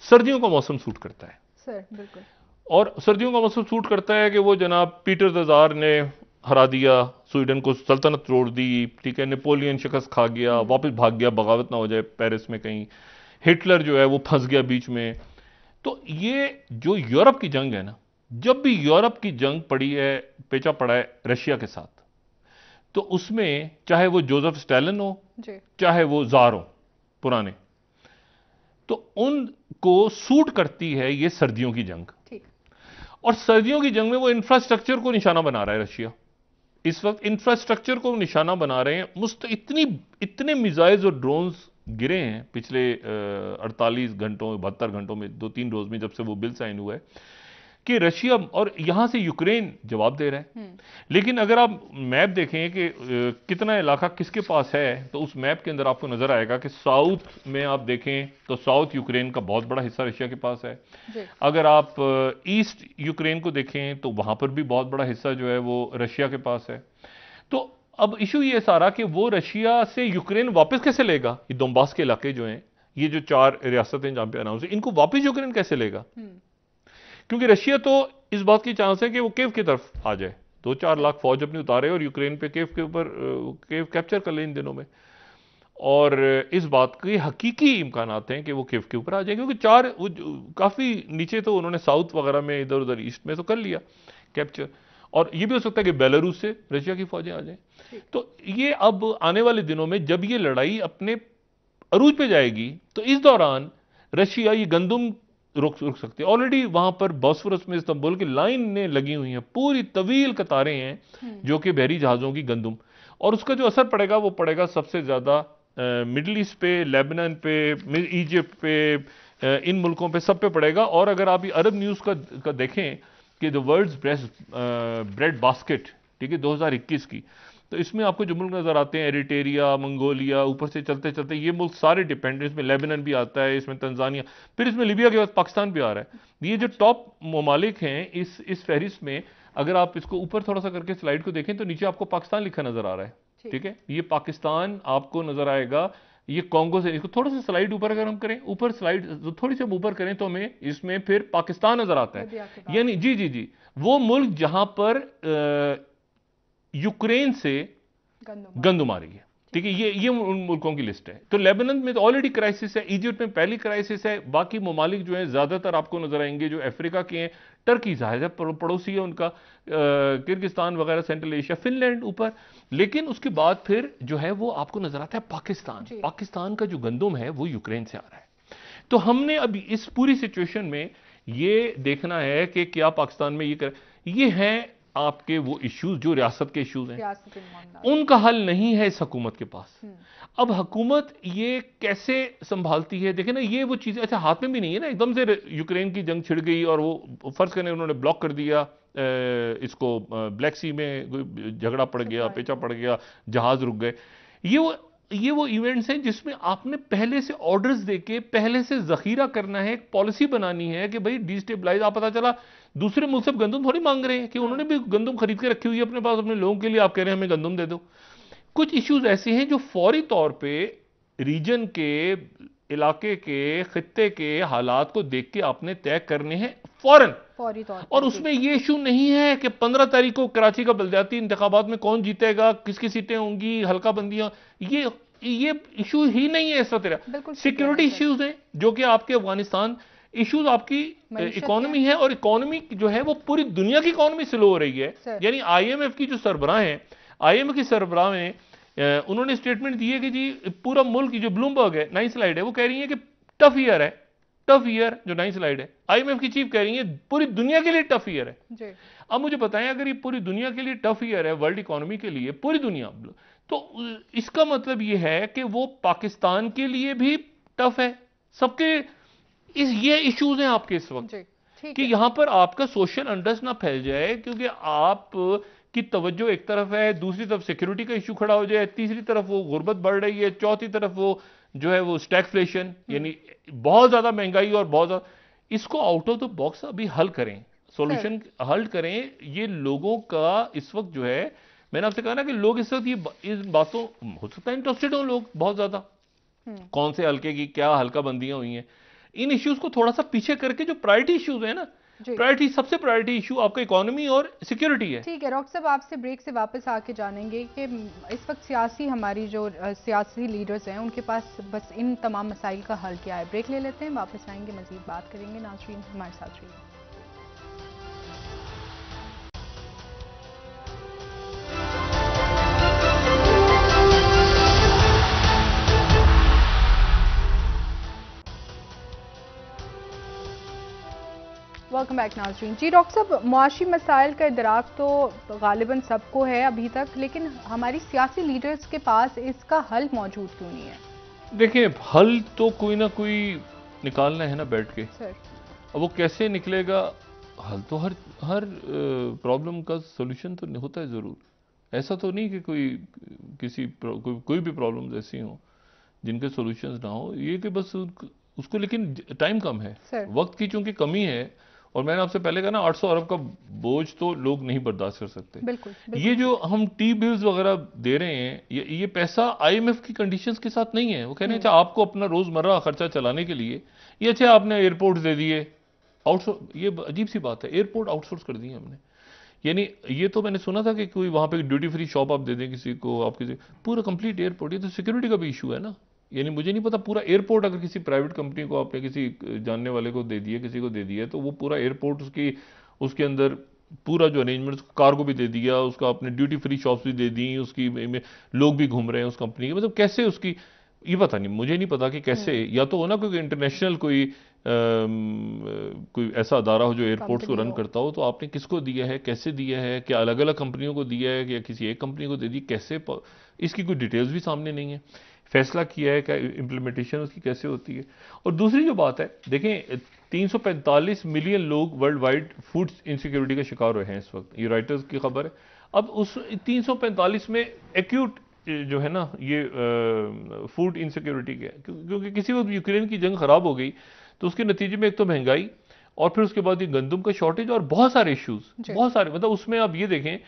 सर्दियों का मौसम सूट करता है सर, बिल्कुल। और सर्दियों का मौसम सूट करता है कि वो जनाब पीटर द ज़ार ने हरा दिया, स्वीडन को सल्तनत तोड़ दी, ठीक है, नेपोलियन शिकस्त खा गया, वापस भाग गया, बगावत ना हो जाए पेरिस में कहीं, हिटलर जो है वो फंस गया बीच में। तो ये जो यूरोप की जंग है ना, जब भी यूरोप की जंग पड़ी है, पेचा पड़ा है रशिया के साथ, तो उसमें चाहे वो जोसेफ स्टालिन हो, चाहे वो जार हो पुराने, तो उनको सूट करती है ये सर्दियों की जंग। और सर्दियों की जंग में वो इंफ्रास्ट्रक्चर को निशाना बना रहा है रशिया। इस वक्त इंफ्रास्ट्रक्चर को निशाना बना रहे हैं। इतने मिसाइल्स और ड्रोन्स गिरे हैं पिछले 48 घंटों 72 घंटों में, 2-3 रोज में, जब से वो बिल साइन हुआ है कि रशिया, और यहां से यूक्रेन जवाब दे रहा है। लेकिन अगर आप मैप देखें कि कितना इलाका किसके पास है, तो उस मैप के अंदर आपको नजर आएगा कि साउथ में आप देखें तो साउथ यूक्रेन का बहुत बड़ा हिस्सा रशिया के पास है। अगर आप ईस्ट यूक्रेन को देखें तो वहां पर भी बहुत बड़ा हिस्सा जो है वो रशिया के पास है। तो अब इशू ये सारा कि वो रशिया से यूक्रेन वापस कैसे लेगा, ये दोनबास के इलाके जो हैं, ये जो 4 रियासतें जहां पे अनाउंस है, इनको वापस यूक्रेन कैसे लेगा? क्योंकि रशिया तो इस बात की चांस है कि वो कीव की तरफ आ जाए, 2-4 लाख फौज अपनी उतारे और यूक्रेन पे कीव के ऊपर कीव कैप्चर कर ले इन दिनों में। और इस बात के हकीकी इम्कान हैं कि वो कीव के ऊपर आ जाए, क्योंकि काफी नीचे तो उन्होंने साउथ वगैरह में इधर उधर ईस्ट में तो कर लिया कैप्चर, और ये भी हो सकता है कि बेलारूस से रशिया की फौजें आ जाएं। तो ये अब आने वाले दिनों में जब ये लड़ाई अपने अरूज पे जाएगी, तो इस दौरान रशिया ये गंदम रुक सकती है। ऑलरेडी वहां पर बॉस्फोरस में इस्तांबुल की लाइन ने लगी हुई हैं, पूरी तवील कतारें हैं जो कि बहरी जहाजों की गंदम, और उसका जो असर पड़ेगा वो पड़ेगा सबसे ज्यादा मिडल ईस्ट पे, लेबनान पे, इजिप्ट पे, इन मुल्कों पे, सब पे पड़ेगा। और अगर आप ये अरब न्यूज का देखें कि द वर्ल्ड्स ब्रेड बास्केट, ठीक है, 2021 की, तो इसमें आपको जो मुल्क नजर आते हैं, एरिटेरिया, मंगोलिया, ऊपर से चलते चलते ये मुल्क सारे डिपेंडेंट, इसमें लेबनान भी आता है, इसमें तंजानिया, फिर इसमें लीबिया के बाद पाकिस्तान भी आ रहा है। ये जो टॉप ममालिक हैं इस फहरिस्त में, अगर आप इसको ऊपर थोड़ा सा करके स्लाइड को देखें तो नीचे आपको पाकिस्तान लिखा नजर आ रहा है, ठीक है, ये पाकिस्तान आपको नजर आएगा। ये कॉन्गो से, इसको थोड़ा सा स्लाइड ऊपर अगर हम करें, ऊपर स्लाइड थोड़ी सी हम ऊपर करें तो हमें इसमें फिर पाकिस्तान नजर आता है, यानी जी वो मुल्क जहां पर यूक्रेन से गंदम आ रही है, ठीक है, ये उन मुल्कों की लिस्ट है। तो लेबनान में तो ऑलरेडी क्राइसिस है, इजिप्ट में पहली क्राइसिस है, बाकी ममालिक जो है ज्यादातर आपको नजर आएंगे जो अफ्रीका के हैं, टर्की जाहिर है पड़ोसी है उनका, किर्गिस्तान वगैरह, सेंट्रल एशिया, फिनलैंड ऊपर। लेकिन उसके बाद फिर जो है वो आपको नजर आता है पाकिस्तान का जो गंदम है वो यूक्रेन से आ रहा है। तो हमने अभी इस पूरी सिचुएशन में ये देखना है कि क्या पाकिस्तान में ये हैं आपके वो इश्यूज जो रियासत के इश्यूज हैं, उनका हल नहीं है इस हुकूमत के पास। अब हुकूमत ये कैसे संभालती है, देखें ना, ये वो चीजें अच्छा हाथ में भी नहीं है ना, एकदम से यूक्रेन की जंग छिड़ गई और वो फर्ज करने उन्होंने ब्लॉक कर दिया इसको, ब्लैक सी में झगड़ा पड़ गया, पेचा पड़ गया, जहाज रुक गए। ये वो इवेंट्स हैं जिसमें आपने पहले से ऑर्डर्स देके पहले से जखीरा करना है, एक पॉलिसी बनानी है कि भाई डिस्टेबलाइज। आप पता चला दूसरे मुल्क से गंदम थोड़ी मांग रहे हैं कि उन्होंने भी गंदम खरीद के रखी हुई है अपने पास अपने लोगों के लिए, आप कह रहे हैं हमें गंदम दे दो। कुछ इश्यूज ऐसे हैं जो फौरी तौर पे रीजन के, इलाके के, खित्ते के हालात को देख के आपने तय करने हैं फौरन, फौरी तौर पर। और उसमें ये इशू नहीं है कि 15 तारीख को कराची का बलदियाती इंतखाबात में कौन जीतेगा, किसकी सीटें होंगी, हल्का बंदियां, ये इशू ही नहीं है। इस तरह सिक्योरिटी इश्यूज हैं जो कि आपके अफगानिस्तान इश्यूज, आपकी इकोनॉमी है, और इकोनॉमी जो है वो पूरी दुनिया की इकोनॉमी स्लो हो रही है। यानी आईएमएफ की जो सरबराह है, आईएमएफ की सरबराह में उन्होंने स्टेटमेंट दी है कि जी पूरा मुल्क, जो ब्लूमबर्ग है, 9 स्लाइड है, वो कह रही है कि टफ ईयर है, टफ ईयर, जो 9 स्लाइड है, आईएमएफ की चीफ कह रही है पूरी दुनिया के लिए टफ ईयर है। अब मुझे बताएं, अगर ये पूरी दुनिया के लिए टफ ईयर है, वर्ल्ड इकोनॉमी के लिए, पूरी दुनिया, तो इसका मतलब ये है कि वो पाकिस्तान के लिए भी टफ है, सबके ये इश्यूज हैं आपके इस वक्त। कि यहां पर आपका सोशल अनरेस्ट ना फैल जाए, क्योंकि आप की तवज्जो एक तरफ है, दूसरी तरफ सिक्योरिटी का इशू खड़ा हो जाए, तीसरी तरफ वो गुर्बत बढ़ रही है, चौथी तरफ वो जो है वो स्टैगफ्लेशन, यानी बहुत ज्यादा महंगाई और बहुत ज्यादा, इसको आउट ऑफ द बॉक्स अभी हल करें, सॉल्यूशन हल करें। ये लोगों का इस वक्त जो है, मैंने आपसे कहा ना कि लोग इस वक्त ये इस बातों, हो सकता है इंटरेस्टेड हो लोग बहुत ज्यादा, कौन से हल्के की क्या हल्का बंदियां हुई हैं, इन इश्यूज को थोड़ा सा पीछे करके जो प्रायोरिटी इश्यूज है ना, प्रायोरिटी, सबसे प्रायोरिटी इशू आपका इकोनॉमी और सिक्योरिटी है। ठीक है डॉक्टर साहब, आपसे ब्रेक से वापस आके जानेंगे कि इस वक्त सियासी, हमारी जो सियासी लीडर्स हैं उनके पास बस इन तमाम मसाइल का हल क्या है। ब्रेक ले लेते हैं, वापस आएंगे, मजीद बात करेंगे। नाज़रीन हमारे साथ रहिए। वेलकम बैक नाज़रीन। जी डॉक्टर साहब, मुआशी मसाइल का इदराक तो गालिबन सबको है अभी तक, लेकिन हमारी सियासी लीडर्स के पास इसका हल मौजूद क्यों नहीं है? देखिए, हल तो कोई ना कोई निकालना है ना बैठ के सर। अब वो कैसे निकलेगा हल, तो हर हर प्रॉब्लम का सोल्यूशन तो होता है ज़रूर। ऐसा तो नहीं कि कोई भी प्रॉब्लम्स ऐसी हों जिनके सॉल्यूशंस ना हो, ये कि बस उसको लेकिन टाइम कम है, वक्त की चूंकि कमी है, और मैंने आपसे पहले कहा ना 800 अरब का बोझ तो लोग नहीं बर्दाश्त कर सकते। बिल्कुल। ये जो हम टी बिल्स वगैरह दे रहे हैं, ये पैसा आईएमएफ की कंडीशंस के साथ नहीं है। वो कह रहे हैं अच्छा आपको अपना रोजमर्रा खर्चा चलाने के लिए ये, अच्छा आपने एयरपोर्ट दे दिए आउटसोर्स, ये अजीब सी बात है, एयरपोर्ट आउटसोर्स कर दिए हमने। यानी ये तो मैंने सुना था कि कोई वहां पे ड्यूटी फ्री शॉप आप दे दें किसी को, आप किसी, पूरा कंप्लीट एयरपोर्ट, ये तो सिक्योरिटी का भी इशू है ना। यानी मुझे नहीं पता पूरा एयरपोर्ट अगर किसी प्राइवेट कंपनी को आपने किसी जानने वाले को दे दिया, किसी को दे दिया, तो वो पूरा एयरपोर्ट उसके अंदर पूरा जो अरेंजमेंट, कार को भी दे दिया, उसका अपने ड्यूटी फ्री शॉप्स भी दे दी, उसकी में लोग भी घूम रहे हैं उस कंपनी के, मतलब कैसे उसकी, ये पता नहीं, मुझे नहीं पता कि कैसे, या तो हो ना कोई इंटरनेशनल कोई ऐसा अदारा हो जो एयरपोर्ट्स को रन करता हो, तो आपने किसको दिया है, कैसे दिया है, क्या अलग अलग कंपनियों को दिया है या किसी एक कंपनी को दे दी, कैसे, इसकी कोई डिटेल्स भी सामने नहीं है। फैसला किया है क्या, इंप्लीमेंटेशन उसकी कैसे होती है। और दूसरी जो बात है, देखें 345 मिलियन लोग वर्ल्ड वाइड फूड इनसिक्योरिटी का शिकार हुए हैं इस वक्त, ये राइटर्स की खबर है। अब उस 345 में एक्यूट जो है ना ये फूड इनसिक्योरिटी के, क्योंकि किसी वक्त यूक्रेन की जंग खराब हो गई तो उसके नतीजे में एक तो महंगाई, और फिर उसके बाद ये गंदम का शॉर्टेज और बहुत सारे इश्यूज, बहुत सारे, मतलब उसमें आप ये देखें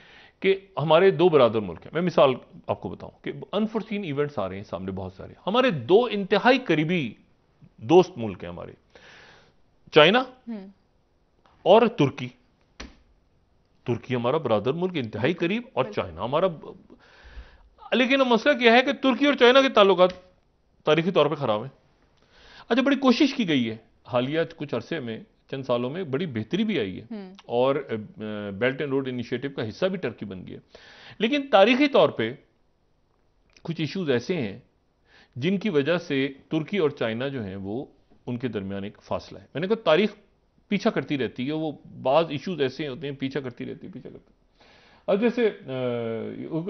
कि हमारे दो बरादर मुल्क हैं। मैं मिसाल आपको बताऊं कि अनफोर्सीन इवेंट्स आ रहे हैं सामने बहुत सारे, हमारे दो इंतहाई करीबी दोस्त मुल्क हैं हमारे, चाइना और तुर्की। तुर्की हमारा बरादर मुल्क इंतहाई करीब, और चाइना हमारा, लेकिन मसला क्या है कि तुर्की और चाइना के ताल्लुकात तारीखी तौर पर खराब है। अच्छा, बड़ी कोशिश की गई है हालिया कुछ अरसे में, चंद सालों में बड़ी बेहतरी भी आई है, और बेल्ट एंड रोड इनिशिएटिव का हिस्सा भी टर्की बन गया, लेकिन तारीखी तौर पे कुछ इश्यूज ऐसे हैं जिनकी वजह से तुर्की और चाइना जो हैं वो, उनके दरमियान एक फासला है। मैंने कहा तारीख पीछा करती रहती है, वो बाज इश्यूज ऐसे होते हैं, पीछा करती रहती है। अब जैसे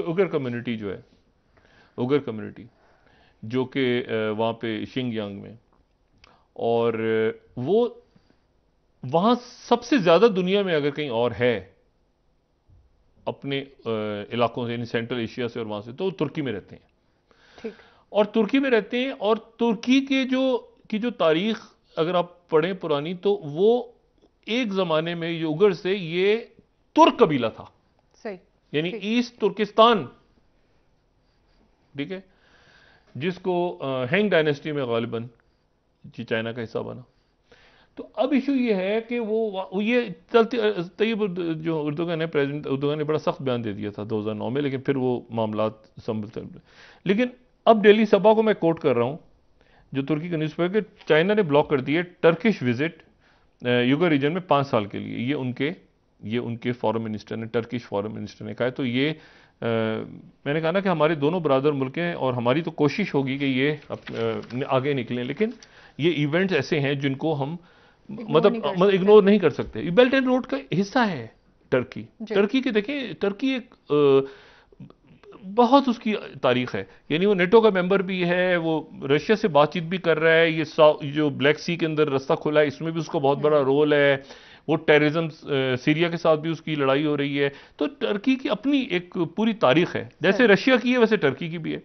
उगर कम्युनिटी जो है, उगर कम्युनिटी जो कि वहाँ पे शिंगयांग में, और वो वहाँ सबसे ज़्यादा दुनिया में अगर कहीं और है अपने इलाकों से, सेंट्रल एशिया से और वहाँ से, तो तुर्की में रहते हैं। ठीक। और तुर्की में रहते हैं, और तुर्की के जो तारीख अगर आप पढ़ें पुरानी, तो वो एक ज़माने में उगर से ये तुर्क कबीला था, सही, यानी ईस्ट तुर्किस्तान, ठीक है, जिसको हैंग डायनेस्टी में गालिबन चाइना का हिस्सा बना। तो अब इशू ये है कि वो ये चलते, तैयब जो उर्दुगान है, प्रेसिडेंट उर्दुगान ने बड़ा सख्त बयान दे दिया था 2009 में, लेकिन फिर वो मामला संभलते। लेकिन अब डेली सभा को मैं कोट कर रहा हूं, जो तुर्की का न्यूज़पेपर, कि चाइना ने ब्लॉक कर दिए टर्किश विजिट युगर रीजन में 5 साल के लिए। ये उनके फॉरेन मिनिस्टर ने, टर्किश फॉरेन मिनिस्टर ने कहा। तो ये मैंने कहा ना कि हमारे दोनों बरादर मुल्क हैं, और हमारी तो कोशिश होगी कि ये आगे निकलें, लेकिन ये इवेंट्स ऐसे हैं जिनको हम मतलब इग्नोर नहीं कर सकते। ये बेल्ट एंड रोड का हिस्सा है टर्की के। देखें, टर्की एक बहुत उसकी तारीख है, यानी वो नेटो का मेंबर भी है, वो रशिया से बातचीत भी कर रहा है, ये जो ब्लैक सी के अंदर रास्ता खुला है इसमें भी उसका बहुत बड़ा रोल है, वो टेररिज्म सीरिया के साथ भी उसकी लड़ाई हो रही है। तो टर्की की अपनी एक पूरी तारीख है, जैसे रशिया की है वैसे टर्की की भी है।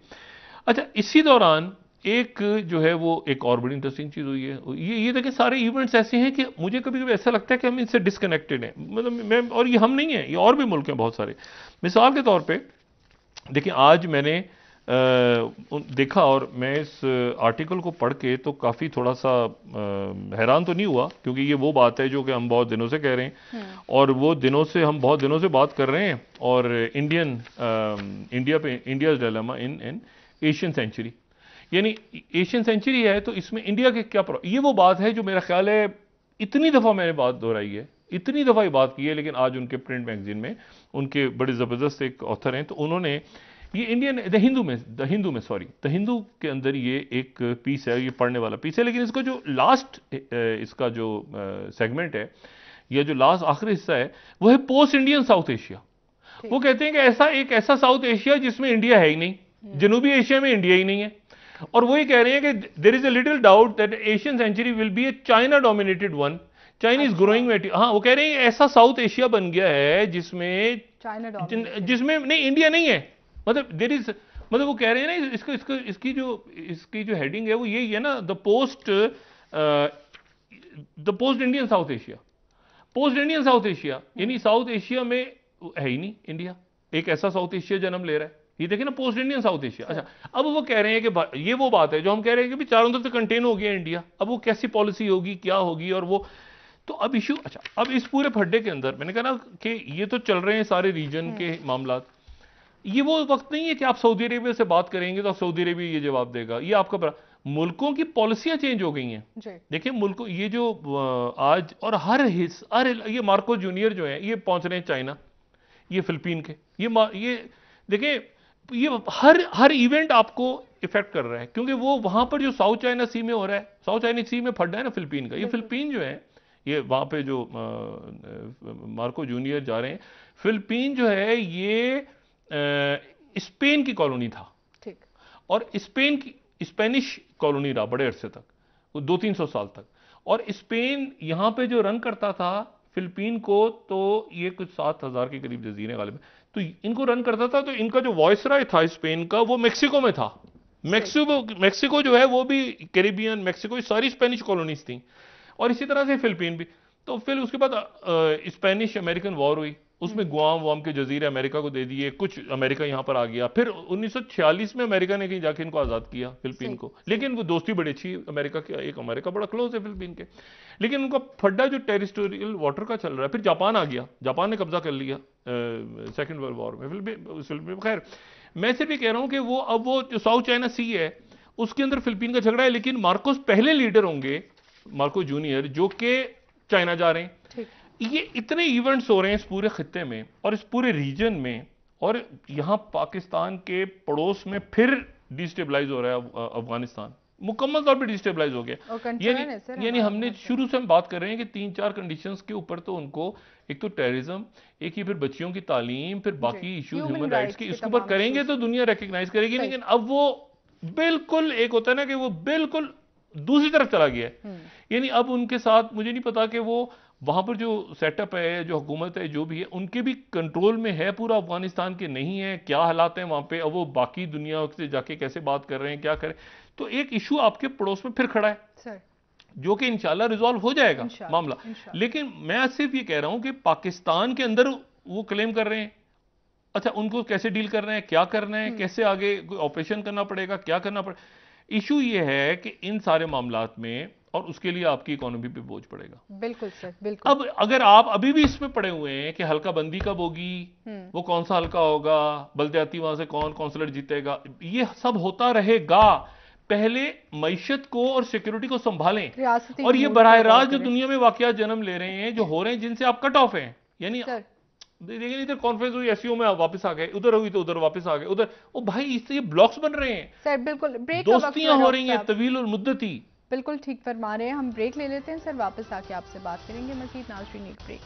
अच्छा, इसी दौरान एक जो है वो एक और बड़ी इंटरेस्टिंग चीज हुई है। ये देखिए सारे इवेंट्स ऐसे हैं कि मुझे कभी कभी ऐसा लगता है कि हम इनसे डिस्कनेक्टेड हैं, मतलब मैं, और ये हम नहीं है, ये और भी मुल्क हैं बहुत सारे। मिसाल के तौर पे देखिए, आज मैंने देखा और मैं इस आर्टिकल को पढ़ के तो काफ़ी थोड़ा सा हैरान तो नहीं हुआ, क्योंकि ये वो बात है जो कि हम बहुत दिनों से कह रहे हैं और हम बहुत दिनों से बात कर रहे हैं। और India dilemma in Asian century, यानी एशियन सेंचुरी है तो इसमें इंडिया के क्या ये वो बात है जो मेरा ख्याल है इतनी दफ़ा मैंने बात दोहराई है, इतनी दफ़ा ये बात की है, लेकिन आज उनके प्रिंट मैगजीन में उनके बड़े ज़बरदस्त एक ऑथर हैं, तो उन्होंने ये इंडियन द हिंदू के अंदर ये एक पीस है, ये पढ़ने वाला पीस है। लेकिन इसको जो लास्ट इसका जो सेगमेंट है या जो लास्ट आखिरी हिस्सा है वो है पोस्ट इंडियन साउथ एशिया। वो कहते हैं कि ऐसा साउथ एशिया जिसमें इंडिया है ही नहीं, जनूबी एशिया में इंडिया ही नहीं है। और वो ये कह रहे हैं कि there is a little doubt that Asian century will be a China dominated one, China is growing. हाँ, वो कह रहे हैं ऐसा साउथ एशिया बन गया है जिसमें नहीं, इंडिया नहीं है। मतलब देयर इज, मतलब वो कह रहे हैं ना, इसकी जो हेडिंग है वो यही है ना, the post Indian south Asia. Post Indian south Asia यानी साउथ एशिया में है ही नहीं इंडिया, एक ऐसा साउथ एशिया जन्म ले रहा है। ये देखिए ना, पोस्ट इंडियन साउथ एशिया। अच्छा, अब वो कह रहे हैं कि ये वो बात है जो हम कह रहे हैं कि चारों तरफ से कंटेन हो गया इंडिया, अब वो कैसी पॉलिसी होगी, क्या होगी, और वो तो अब इशू। अच्छा, अब इस पूरे फड्डे के अंदर मैंने कहा ना कि ये तो चल रहे हैं सारे रीजन के मामला। ये वो वक्त नहीं है कि आप सऊदी अरेबिया से बात करेंगे तो सऊदी अरेबिया ये जवाब देगा, ये आपका मुल्कों की पॉलिसियां चेंज हो गई हैं। देखिए मुल्कों, ये जो आज और हर ये मार्को जूनियर जो है ये पहुंच रहे हैं चाइना, ये फिलिपीन के, ये देखिए, ये हर इवेंट आपको इफेक्ट कर रहा है, क्योंकि वो वहां पर जो साउथ चाइना सी में हो रहा है, साउथ चाइना सी में फट है ना फिलिपीन का, ये फिलिपीन जो है, ये वहां पे जो मार्को जूनियर जा रहे हैं, फिलिपीन जो है ये स्पेन की कॉलोनी था, ठीक, और स्पेनिश कॉलोनी रहा बड़े अरसे तक, 200-300 साल तक। और स्पेन यहां पे जो रन करता था फिलिपीन को, तो ये कुछ 7,000 के करीब जजीरे गालिब, तो इनको रन करता था। तो इनका जो वॉइसराय था स्पेन का, वो मेक्सिको में था। मेक्सिको जो है वो भी कैरिबियन, मेक्सिको, सारी स्पेनिश कॉलोनीज थी, और इसी तरह से फिलिपीन भी। तो फिर उसके बाद स्पेनिश अमेरिकन वॉर हुई, उसमें गुआम के जजीरे अमेरिका को दे दिए, कुछ अमेरिका यहां पर आ गया। फिर 1946 में अमेरिका ने कहीं जाके इनको आजाद किया फिलिपीन को, लेकिन वो दोस्ती बड़ी अच्छी अमेरिका की, एक अमेरिका बड़ा क्लोज है फिलिपीन के, लेकिन उनका फड्डा जो टेरिटोरियल वाटर का चल रहा है। फिर जापान आ गया, जापान ने कब्जा कर लिया सेकेंड वर्ल्ड वॉर में फिलिपीन। खैर, मैं सिर्फ ये कह रहा हूं कि अब वो जो साउथ चाइना सी है उसके अंदर फिलिपीन का झगड़ा है, लेकिन मार्कोस पहले लीडर होंगे, मार्को जूनियर, जो कि चाइना जा रहे हैं। ये इतने इवेंट्स हो रहे हैं इस पूरे खित्ते में और इस पूरे रीजन में, और यहां पाकिस्तान के पड़ोस में फिर डिस्टेबलाइज हो रहा है अफगानिस्तान, मुकम्मल तौर पे डिस्टेबलाइज हो गया। यानी हमने शुरू से हम बात कर रहे हैं कि 3-4 कंडीशंस के ऊपर तो उनको, एक तो टेररिज्म, एक ही फिर बच्चियों की तालीम, फिर बाकी इश्यूज ह्यूमन राइट्स की, इसके ऊपर करेंगे तो दुनिया रिकग्नाइज करेगी। लेकिन अब वो बिल्कुल एक होता है ना कि वो बिल्कुल दूसरी तरफ चला गया है। यानी अब उनके साथ मुझे नहीं पता कि वो वहां पर जो सेटअप है, जो हुकूमत है, जो भी है, उनके भी कंट्रोल में है पूरा अफगानिस्तान के, नहीं है, क्या हालात हैं वहां पे, अब वो बाकी दुनिया से जाके कैसे बात कर रहे हैं, क्या करें। तो एक इशू आपके पड़ोस में फिर खड़ा है सर, जो कि इंशाल्लाह रिजॉल्व हो जाएगा मामला। लेकिन मैं सिर्फ ये कह रहा हूं कि पाकिस्तान के अंदर वो क्लेम कर रहे हैं, अच्छा उनको कैसे डील कर रहे हैं, क्या करना है, कैसे आगे ऑपरेशन करना पड़ेगा, क्या करना पड़ेगा। इशू ये है कि इन सारे मामलात में, और उसके लिए आपकी इकोनॉमी पे बोझ पड़ेगा। बिल्कुल सर, बिल्कुल। अब अगर आप अभी भी इसमें पड़े हुए हैं कि हल्का बंदी कब होगी, वो कौन सा हल्का होगा, बलदियाती वहां से कौन कौंसलर जीतेगा, ये सब होता रहेगा। पहले मईशत को और सिक्योरिटी को संभालें, और ये बराह रास्त जो दुनिया में वाकयात जन्म ले रहे हैं, जो हो रहे हैं, जिनसे आप कट ऑफ हैं, यानी देखिए इधर कॉन्फ्रेंस हुई एसईओ में, आप वापस आ गए, उधर हुई तो उधर वापस आ गए, उधर, ओ भाई इससे ये ब्लॉक्स बन रहे हैं सर। बिल्कुल, दोस्तियां हो रही हैं तवील और मुद्दती। बिल्कुल ठीक फरमा रहे हैं। हम ब्रेक ले लेते हैं सर, वापस आके आपसे बात करेंगे मजीद। नाज़रीन, एक ब्रेक।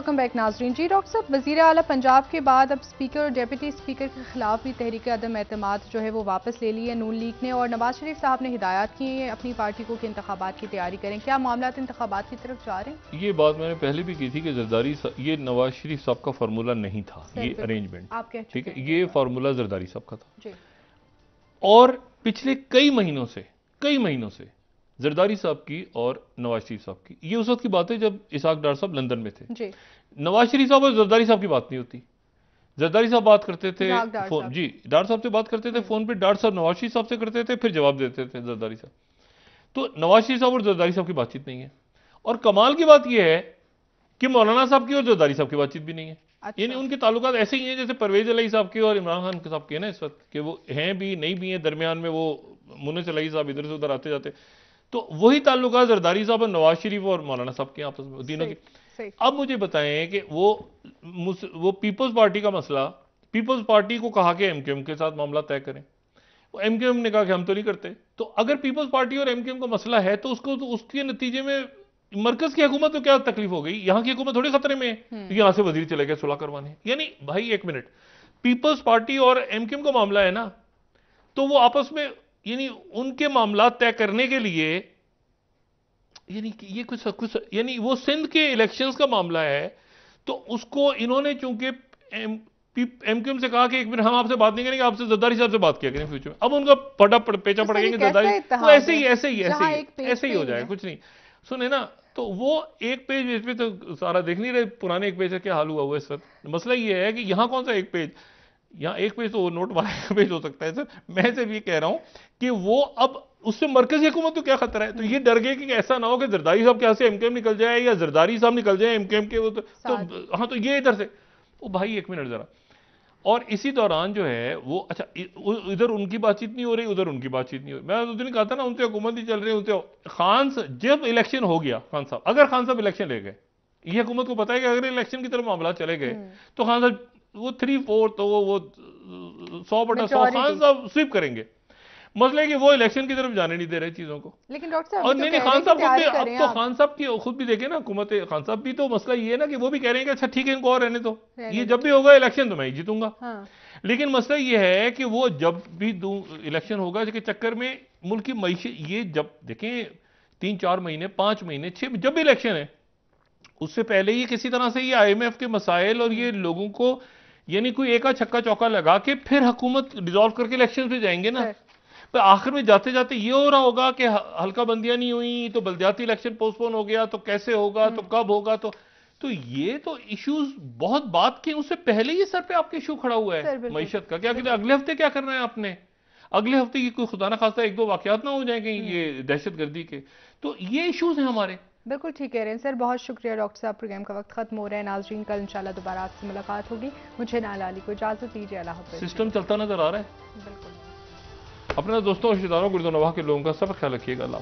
वेलकम बैक नाजरीन। जी डॉक्टर साहब, वज़ीर आला पंजाब के बाद अब स्पीकर और डेप्यूटी स्पीकर के खिलाफ भी तहरीक अदम एतमाद जो है वो वापस ले ली है नून लीग ने, और नवाज शरीफ साहब ने हिदायत की है अपनी पार्टी को कि इंतखाबात की तैयारी करें। क्या मामला इंतखाबात की तरफ जा रहे हैं? ये बात मैंने पहले भी की थी कि जरदारी ये नवाज शरीफ साहब का फार्मूला नहीं था, ये अरेंजमेंट, ठीक है, ये फार्मूला जरदारी साहब का था। और पिछले कई महीनों से जरदारी साहब की और नवाज शरीफ साहब की, ये उस वक्त की बात है जब इसाक डार साहब लंदन में थे जी। नवाज शरीफ साहब और जरदारी साहब की बात नहीं होती। जरदारी साहब बात करते थे फोन, जी डार साहब से बात करते थे फोन पे, डार साहब नवाज शरीफ साहब से करते थे, फिर जवाब देते थे जरदारी साहब। तो नवाज शरीफ साहब और जरदारी साहब की बातचीत नहीं है। और कमाल की बात यह है कि मौलाना साहब की और जरदारी साहब की बातचीत भी नहीं है। यानी उनके ताल्लुकात ऐसे ही हैं जैसे परवेज अलई साहब के और इमरान खान साहब के ना इस वक्त, कि वो हैं भी नहीं भी हैं, दरमियान में वो मुन्नस अलई साहब इधर से उधर आते जाते। तो वही ताल्लुकात जरदारी साहब और नवाज शरीफ और मौलाना साहब के आपस में तीनों के। अब मुझे बताएं कि वो पीपल्स पार्टी का मसला, पीपल्स पार्टी को कहा कि एमकेएम के साथ मामला तय करें, एमकेएम ने कहा कि हम तो नहीं करते। तो अगर पीपल्स पार्टी और एमकेएम का मसला है तो उसके नतीजे में मरकज की हुकूमत को क्या तकलीफ हो गई? यहां की हुकूमत थोड़ी खतरे में है, यहां से वजीर चले गए सुलह करवाने। यानी भाई एक मिनट, पीपल्स पार्टी और एमकेएम का मामला है ना, तो वो आपस में यानी उनके मामला तय करने के लिए, यानी ये कुछ यानी वो सिंध के इलेक्शंस का मामला है, तो उसको इन्होंने चूंकि एमक्यूएम से कहा कि एक मिनट हम आपसे बात नहीं करेंगे, आपसे जरदारी साहब से बात किया करें फ्यूचर में। अब उनका पेचा पड़ गया जरदारी, तो ऐसे ही हो जाए, कुछ नहीं। सुने ना, तो वो एक पेज पे तो सारा देख नहीं रहे, पुराने एक पेज का क्या हाल हुआ हुआ है सर। मसला ये है कि यहां कौन सा एक पेज, यहाँ एक पेज तो नोट वाला पेज हो सकता है सर। मैं सिर्फ ये कह रहा हूं कि वो अब उससे मरकजी हुकूमत को क्या खतरा है। तो ये डर गए कि ऐसा ना हो कि जरदारी साहब के यहाँ से एमकेएम निकल जाए या जरदारी साहब निकल जाए एमकेएम के, वो तो हाँ, तो ये इधर से वो भाई एक मिनट जरा। और इसी दौरान जो है वो अच्छा, इधर उनकी बातचीत नहीं हो रही, उधर उनकी बातचीत नहीं हो रही। मैं उस दिन कहा था ना, उनसे हुकूमत ही चल रही है, उनसे खान जब इलेक्शन हो गया, खान साहब अगर खान साहब इलेक्शन ले गए, ये हुकूमत को पता है कि अगर इलेक्शन की तरफ मामला चले गए तो खान साहब वो 3/4 तो वो 100/100 खान साहब स्वीप करेंगे। मसला है कि वो इलेक्शन की तरफ जाने नहीं दे रहे चीजों को। लेकिन डॉक्टर साहब, और नहीं खान साहब खुद भी, अब तो खान साहब की खुद भी देखे ना हुकूमत, खान साहब भी तो मसला ये है ना कि वो भी कह रहे हैं कि अच्छा ठीक है इनको और रहने दो, ये जब भी होगा इलेक्शन तो मैं ही जीतूंगा। लेकिन मसला ये है कि वो जब भी इलेक्शन होगा के चक्कर में मुल्क की मईशत, ये जब देखें 3-4 महीने 5 महीने 6 जब भी इलेक्शन है, उससे पहले ही किसी तरह से ये IMF के मसाइल और ये लोगों को यानी कोई एका छक्का चौका लगा के फिर हुकूमत डिसॉल्व करके इलेक्शन पे जाएंगे ना। पर आखिर में जाते जाते ये हो रहा होगा कि हल्का बंदियां नहीं हुई तो बल्दियाती इलेक्शन पोस्टपोन हो गया, तो कैसे होगा, तो कब होगा, तो ये तो इश्यूज बहुत बात के, उससे पहले ही सर पे आपके इशू खड़ा हुआ है मईशत का। क्या कहते हैं अगले हफ्ते क्या करना है आपने? अगले हफ्ते की कोई खुदा ना खास्ता 1-2 वाकयात ना हो जाए कहीं ये दहशतगर्दी के, तो ये इश्यूज हैं हमारे। बिल्कुल ठीक कह रहे हैं सर, बहुत शुक्रिया डॉक्टर साहब। प्रोग्राम का वक्त खत्म हो रहा है नाजरीन, कल इंशाल्लाह दोबारा आपसे मुलाकात होगी। मुझे नाला अली को इजाजत दीजिए, अल्लाह हाफ़िज़। सिस्टम चलता नजर आ रहा है। बिल्कुल। अपने दोस्तों, रिश्तेदारों, गुर्दो नवाह के लोगों का सब ख्याल रखिएगा। अल्लाह।